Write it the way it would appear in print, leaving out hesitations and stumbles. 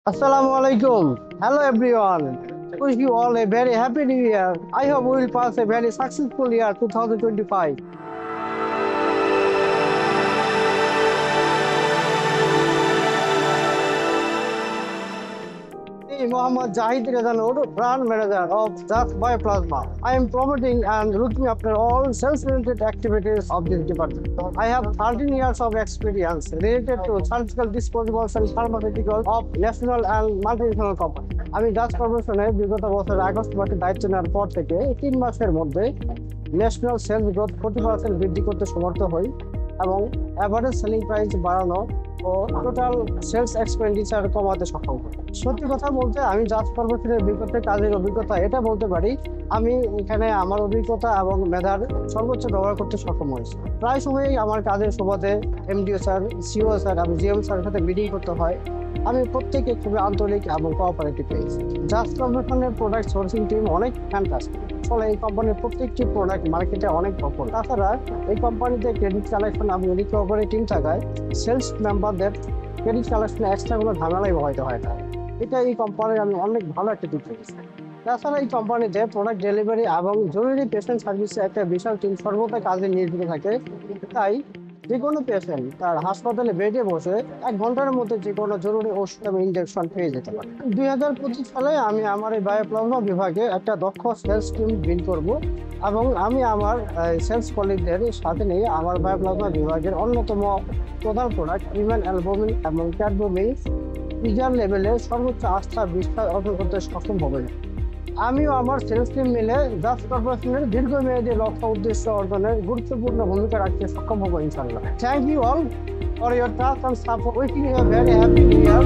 Assalamu alaikum. Hello everyone. Wish you all a very happy new year. I hope we will pass a very successful year 2025. Mohammad Jahid Rezanoor, brand manager of Just Bioplasma. I am promoting and looking after all sales-related activities of this department. I have 13 years of experience related to surgical disposables and pharmaceuticals of national and multinational companies. আমি Dutch কর্পোরেশনে বিগত বছর August মাসে দায়িত্ব নেওয়ার পর থেকে 3 মাসের মধ্যে ন্যাশনাল সেলস গ্রোথ 40% বৃদ্ধি করতে সমর্থ হই এবং অ্যাভারেজ সেলিং প্রাইস বাড়ানো ও টোটাল সেলস এক্সপেন্ডিচার কমাতে সক্ষম হই। সত্যি কথা বলতে আমি জাজ কর্পোরেশনের বিগত কাজের অভিজ্ঞতা এটা বলতে পারি আমি এখানে আমার অভিজ্ঞতা এবং মেধার সর্বোচ্চ ব্যবহার করতে সক্ষম হয়েছি। প্রায় সময়ই আমার কাজের সুবাদে এমডিও স্যার, সিও স্যার এবং জিএম স্যারের সাথে মিটিং করতে হয়। আমি প্রত্যেকে খুবই আন্তরিক এবং কোঅপারেটিভ পেয়েছি। জাজ কর্পোরেশনের প্রোডাক্ট সোর্সিং টিম অনেক ফ্যান্টাস্টিক। ফলে এই কোম্পানির প্রত্যেকটি প্রোডাক্ট মার্কেটে অনেক সফল। তাছাড়া এই কোম্পানিতে ক্রেডিট কালেকশন এবং রিকভারি টিম থাকায় সেলস মেম্বারদের ক্রেডিট কালেকশনে এক্সট্রা কোনো ঝামেলাই হয়তো হয় না। এটা এই কোম্পানির আমি অনেক ভালো একটা দিক পেয়েছি। তাছাড়া এই কোম্পানিতে প্রোডাক্ট ডেলিভারি এবং জরুরি পেশেন্ট সার্ভিসে একটা বিশাল টিম সর্বদা কাজে নিয়োজিত থাকে। তাই যে কোনো পেশেন্ট তার হাসপাতালে বেডে বসে 1 ঘন্টার মধ্যে যে কোনো জরুরি ওষুধ এবং ইনজেকশন পেয়ে যেতে পারে। 2025 সালে আমি আমার এই বায়োপ্লাজমা বিভাগে একটা দক্ষ সেলস টিম বিল্ড করব এবং আমি আমার সেলস কলিগদের সাথে নিয়ে আমার বায়োপ্লাজমা বিভাগের অন্যতম প্রধান প্রোডাক্ট হিউম্যান অ্যালবুমিন এবং ক্যাডবোমিন ইজার লেভেলে সর্বোচ্চ আস্থা বিশ্বাস অর্জন করতে সক্ষম হবে। আমিও আমার সেলস টিম মিলে জাজ কর্পোরেশনের দীর্ঘমেয়াদী লক্ষ্য উদ্দেশ্য অর্জনের গুরুত্বপূর্ণ ভূমিকা রাখতে সক্ষম হবো ইনশাআল্লাহ। Thank you all for your trust and support. Wishing you a very happy new year.